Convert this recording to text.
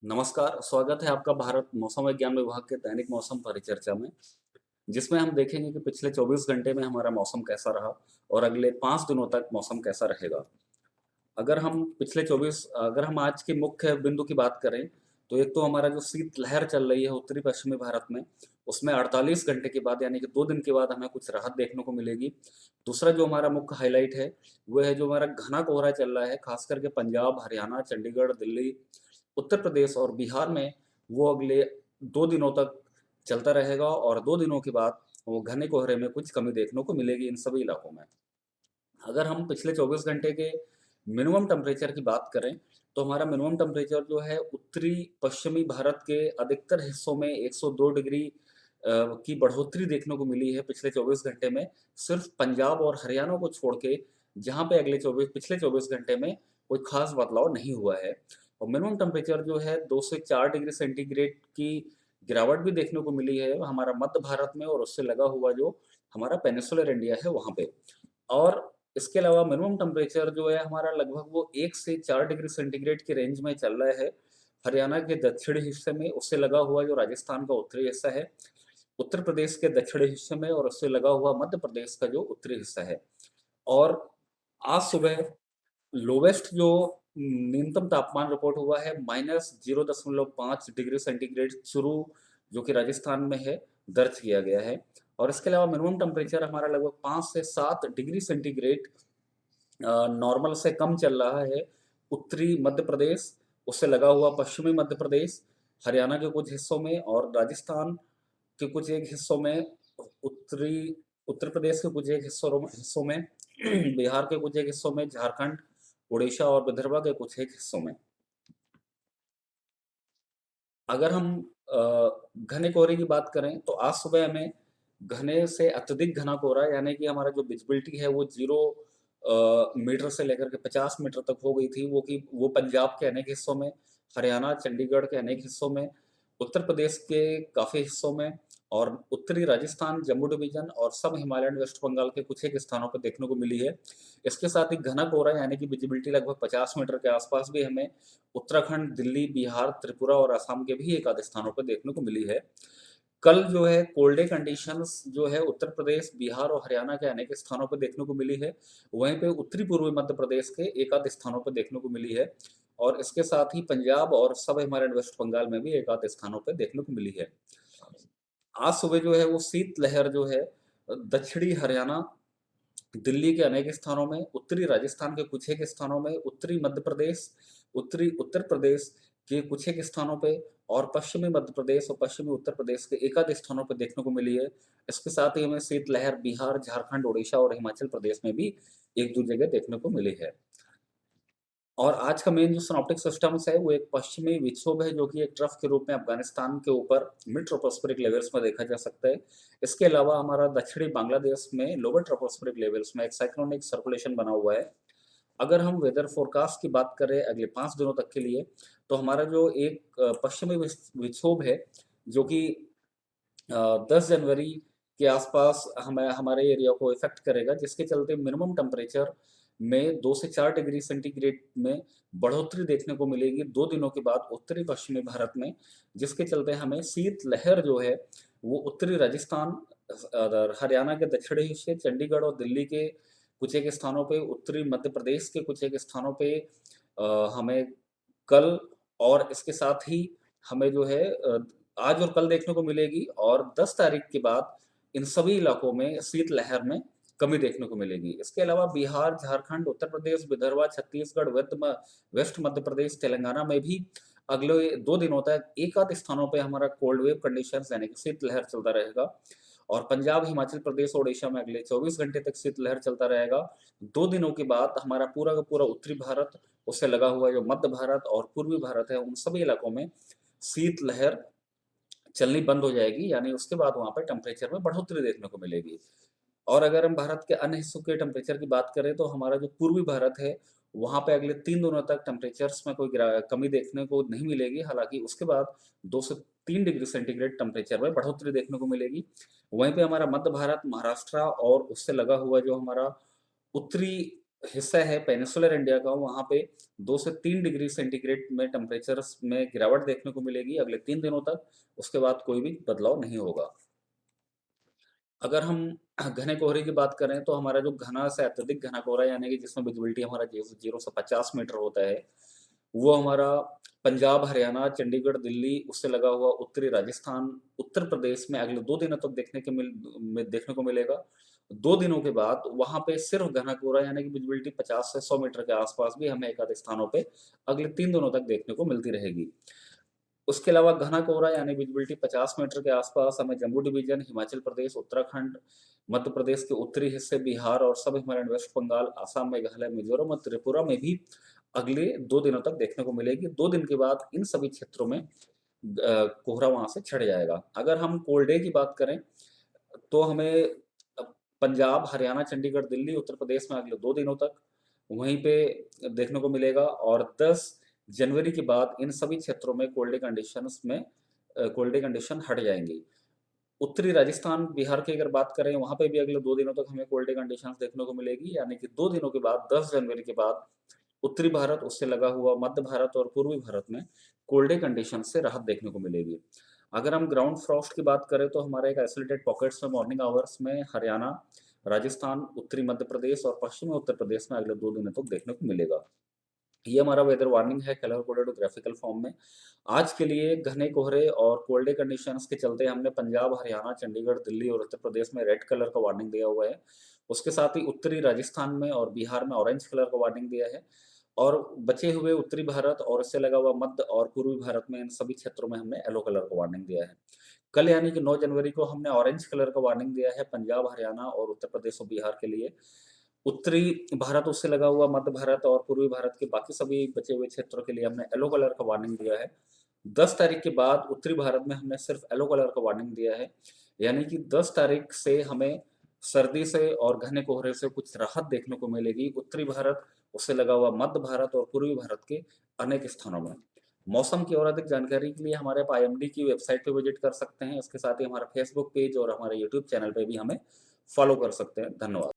नमस्कार, स्वागत है आपका भारत मौसम विज्ञान विभाग के दैनिक मौसम परिचर्चा में, जिसमें हम देखेंगे कि पिछले 24 घंटे में हमारा मौसम कैसा रहा और अगले 5 दिनों तक मौसम कैसा रहेगा। अगर हम आज के मुख्य बिंदु की बात करें, तो एक तो हमारा जो शीतलहर चल रही है उत्तरी पश्चिमी भारत में, उसमें 48 घंटे के बाद यानी कि 2 दिन के बाद हमें कुछ राहत देखने को मिलेगी। दूसरा जो हमारा मुख्य हाइलाइट है, वो है जो हमारा घना कोहरा चल रहा है, खास करके पंजाब, हरियाणा, चंडीगढ़, दिल्ली, उत्तर प्रदेश और बिहार में, वो अगले 2 दिनों तक चलता रहेगा और 2 दिनों के बाद वो घने कोहरे में कुछ कमी देखने को मिलेगी इन सभी इलाकों में। अगर हम पिछले 24 घंटे के मिनिमम टेम्परेचर की बात करें, तो हमारा मिनिमम टेम्परेचर जो है उत्तरी पश्चिमी भारत के अधिकतर हिस्सों में 102 डिग्री की बढ़ोतरी देखने को मिली है पिछले 24 घंटे में। सिर्फ पंजाब और हरियाणा को छोड़ के, जहाँ पे पिछले 24 घंटे में कोई खास बदलाव नहीं हुआ है। और मिनिमम टेम्परेचर जो है 2 से 4 डिग्री सेंटीग्रेड की गिरावट भी देखने को मिली है हमारा मध्य भारत में और उससे लगा हुआ जो हमारा पेनिसुलर इंडिया है वहाँ पे। और इसके अलावा मिनिमम टेम्परेचर जो है हमारा लगभग वो 1 से 4 डिग्री सेंटीग्रेड की रेंज में चल रहा है। हरियाणा के दक्षिणी हिस्से में, उससे लगा हुआ जो राजस्थान का उत्तरी हिस्सा है, उत्तर प्रदेश के दक्षिणी हिस्से में और उससे लगा हुआ मध्य प्रदेश का जो उत्तरी हिस्सा है। और आज सुबह लोवेस्ट जो न्यूनतम तापमान रिपोर्ट हुआ है -0.5 डिग्री सेंटीग्रेड चुरू, जो कि राजस्थान में है, दर्ज किया गया है। और इसके अलावा मिनिमम टेम्परेचर हमारा लगभग 5 से 7 डिग्री सेंटीग्रेड नॉर्मल से कम चल रहा है उत्तरी मध्य प्रदेश, उससे लगा हुआ पश्चिमी मध्य प्रदेश, हरियाणा के कुछ हिस्सों में और राजस्थान के कुछ एक हिस्सों में, उत्तरी उत्तर प्रदेश के कुछ एक हिस्सों में, बिहार के कुछ एक हिस्सों में, झारखंड, उड़ीसा और विदर्भ के कुछ एक हिस्सों में। अगर हम अ, घने कोहरे की बात करें, तो आज सुबह हमें घने से अत्यधिक घना कोहरा यानी कि हमारा जो विजिबिलिटी है वो 0 मीटर से लेकर के 50 मीटर तक हो गई थी, वो पंजाब के अनेक हिस्सों में, हरियाणा, चंडीगढ़ के अनेक हिस्सों में, उत्तर प्रदेश के काफ़ी हिस्सों में और उत्तरी राजस्थान, जम्मू डिवीज़न और सब हिमालयन वेस्ट बंगाल के कुछ एक स्थानों पर देखने को मिली है। इसके साथ ही घना कोहरा यानी कि विजिबिलिटी लगभग 50 मीटर के आसपास भी हमें उत्तराखंड, दिल्ली, बिहार, त्रिपुरा और असम के भी एक आध स्थानों पर देखने को मिली है। कल जो है कोल्ड डे कंडीशंस जो है उत्तर प्रदेश, बिहार और हरियाणा के अनेक स्थानों पर देखने को मिली है। वहीं पे उत्तरी पूर्वी मध्य प्रदेश के एक आध स्थानों पर देखने को मिली है और इसके साथ ही पंजाब और सब हिमालयन वेस्ट बंगाल में भी एक आध स्थानों पर देखने को मिली है। आज सुबह जो है वो शीतलहर जो है दक्षिणी हरियाणा, दिल्ली के अनेक स्थानों में, उत्तरी राजस्थान के कुछ एक स्थानों में, उत्तरी मध्य प्रदेश, उत्तरी उत्तर प्रदेश के कुछ एक स्थानों पे और पश्चिमी मध्य प्रदेश और पश्चिमी उत्तर प्रदेश के एकाध स्थानों पे देखने को मिली है। इसके साथ ही हमें शीतलहर बिहार, झारखंड, उड़ीसा और हिमाचल प्रदेश में भी 1-2 जगह देखने को मिली है। और आज का मेन जो सिनॉप्टिक सिस्टम्स है, वो एक पश्चिमी विक्षोभ है, जो कि एक ट्रफ के रूप में अफ़गानिस्तान के ऊपर मिड ट्रोपोस्फेरिक लेवल्स में देखा जा सकता है। इसके अलावा हमारा दक्षिणी बांग्लादेश में लोअर ट्रोपोस्फेरिक लेवल्स में एक साइक्लोनिक सर्कुलेशन बना हुआ है। अगर हम वेदर फ़ोरकास्ट की बात करें अगले 5 दिनों तक के लिए, तो हमारा जो एक पश्चिमी विक्षोभ है, जो कि 10 जनवरी के आसपास हमें हमारे एरिया को इफ़ेक्ट करेगा, जिसके चलते मिनिमम टेम्परेचर में 2 से 4 डिग्री सेंटीग्रेड में बढ़ोतरी देखने को मिलेगी 2 दिनों के बाद उत्तरी पश्चिमी भारत में, जिसके चलते हमें शीतलहर जो है, वो उत्तरी राजस्थान, हरियाणा के दक्षिणी हिस्से, चंडीगढ़ और दिल्ली के कुछ एक स्थानों पे, उत्तरी मध्य प्रदेश के कुछ एक स्थानों पे हमें कल और इसके साथ ही हमें जो है आज और कल देखने को मिलेगी और 10 तारीख के बाद इन सभी इलाकों में शीतलहर में कमी देखने को मिलेगी। इसके अलावा बिहार, झारखंड, उत्तर प्रदेश, विदर्भ, छत्तीसगढ़, वेस्ट मध्य प्रदेश, तेलंगाना में भी अगले 2 दिनों तक एक आध स्थानों पे हमारा कोल्ड वेव कंडीशंस यानी कि शीतलहर चलता रहेगा और पंजाब, हिमाचल प्रदेश, ओडिशा में अगले 24 घंटे तक शीतलहर चलता रहेगा। 2 दिनों के बाद हमारा पूरा का पूरा उत्तरी भारत, उससे लगा हुआ जो मध्य भारत और पूर्वी भारत है, उन सभी इलाकों में शीतलहर चलनी बंद हो जाएगी, यानी उसके बाद वहाँ पे टेम्परेचर में बढ़ोतरी देखने को मिलेगी। और अगर हम भारत के अन्य हिस्सों के टेम्परेचर की बात करें, तो हमारा जो पूर्वी भारत है, वहाँ पे अगले 3 दिनों तक टेम्परेचर्स में कोई कमी देखने को नहीं मिलेगी। हालाँकि उसके बाद 2 से 3 डिग्री सेंटीग्रेड टेम्परेचर में बढ़ोतरी देखने को मिलेगी। वहीं पे हमारा मध्य भारत, महाराष्ट्र और उससे लगा हुआ जो हमारा उत्तरी हिस्सा है पेनिनसुलर इंडिया का, वहाँ पे 2 से 3 डिग्री सेंटीग्रेड में टेम्परेचर्स में गिरावट देखने को मिलेगी अगले 3 दिनों तक, उसके बाद कोई भी बदलाव नहीं होगा। अगर हम घने कोहरे की बात करें तो हमारा जो घना से अत्यधिक घना कोहरा यानी कि जिसमें विजिबिलिटी हमारा 0 से 50 मीटर होता है, वो हमारा पंजाब, हरियाणा, चंडीगढ़, दिल्ली, उससे लगा हुआ उत्तरी राजस्थान, उत्तर प्रदेश में अगले 2 दिनों तक देखने को मिलेगा। 2 दिनों के बाद वहाँ पे सिर्फ घना कोहरा यानी कि विजिबिलिटी 50 से 100 मीटर के आसपास भी हमें एक आधे स्थानों पे अगले 3 दिनों तक देखने को मिलती रहेगी। उसके अलावा घना कोहरा यानी विजिबिलिटी 50 मीटर के आसपास हमें जम्मू डिवीजन, हिमाचल प्रदेश, उत्तराखंड, मध्य प्रदेश के उत्तरी हिस्से, बिहार और सब हिमालयन वेस्ट बंगाल, असम, मेघालय, मिजोरम और त्रिपुरा में भी अगले 2 दिनों तक देखने को मिलेगी। 2 दिन के बाद इन सभी क्षेत्रों में कोहरा वहाँ से छँट जाएगा। अगर हम कोल्ड डे की बात करें, तो हमें अ, पंजाब, हरियाणा, चंडीगढ़, दिल्ली, उत्तर प्रदेश में अगले 2 दिनों तक वहीं पे देखने को मिलेगा और 10 जनवरी के बाद इन सभी क्षेत्रों में कोल्ड डे कंडीशन हट जाएँगी। उत्तरी राजस्थान, बिहार की अगर बात करें, वहाँ पे भी अगले 2 दिनों तक हमें कोल्ड डे कंडीशंस देखने को मिलेगी, यानी कि 2 दिनों के बाद 10 जनवरी के बाद उत्तरी भारत, उससे लगा हुआ मध्य भारत और पूर्वी भारत में कोल्ड डे कंडीशन से राहत देखने को मिलेगी। अगर हम ग्राउंड फ्रॉस्ट की बात करें तो हमारे एक आइसोलेटेड पॉकेट्स में मॉर्निंग आवर्स में हरियाणा, राजस्थान, उत्तरी मध्य प्रदेश और पश्चिमी उत्तर प्रदेश में अगले 2 दिनों तक देखने को मिलेगा। ये हमारा वेदर वार्निंग है कलर कोडेड ग्राफिकल फॉर्म में। आज के लिए घने कोहरे और कोल्ड डे कंडीशंस के चलते हमने पंजाब, हरियाणा, चंडीगढ़, दिल्ली और उत्तर प्रदेश में रेड कलर का वार्निंग दिया हुआ है। उसके साथ ही उत्तरी राजस्थान में और बिहार में ऑरेंज कलर का वार्निंग दिया है और बचे हुए उत्तरी भारत और इससे लगा हुआ मध्य और पूर्वी भारत में इन सभी क्षेत्रों में हमने येलो कलर का वार्निंग दिया है। कल यानी कि 9 जनवरी को हमने ऑरेंज कलर का वार्निंग दिया है पंजाब, हरियाणा और उत्तर प्रदेश और बिहार के लिए। उत्तरी भारत, उससे लगा हुआ मध्य भारत और पूर्वी भारत के बाकी सभी बचे हुए क्षेत्रों के लिए हमने येलो कलर का वार्निंग दिया है। 10 तारीख के बाद उत्तरी भारत में हमने सिर्फ येलो कलर का वार्निंग दिया है। यानी कि 10 तारीख से हमें सर्दी से और घने कोहरे से कुछ राहत देखने को मिलेगी उत्तरी भारत, उससे लगा हुआ मध्य भारत और पूर्वी भारत के अनेक स्थानों में। मौसम की और अधिक जानकारी के लिए हमारे आप आईएमडी की वेबसाइट पे विजिट कर सकते हैं। इसके साथ ही हमारा फेसबुक पेज और हमारे यूट्यूब चैनल पे भी हमें फॉलो कर सकते हैं। धन्यवाद।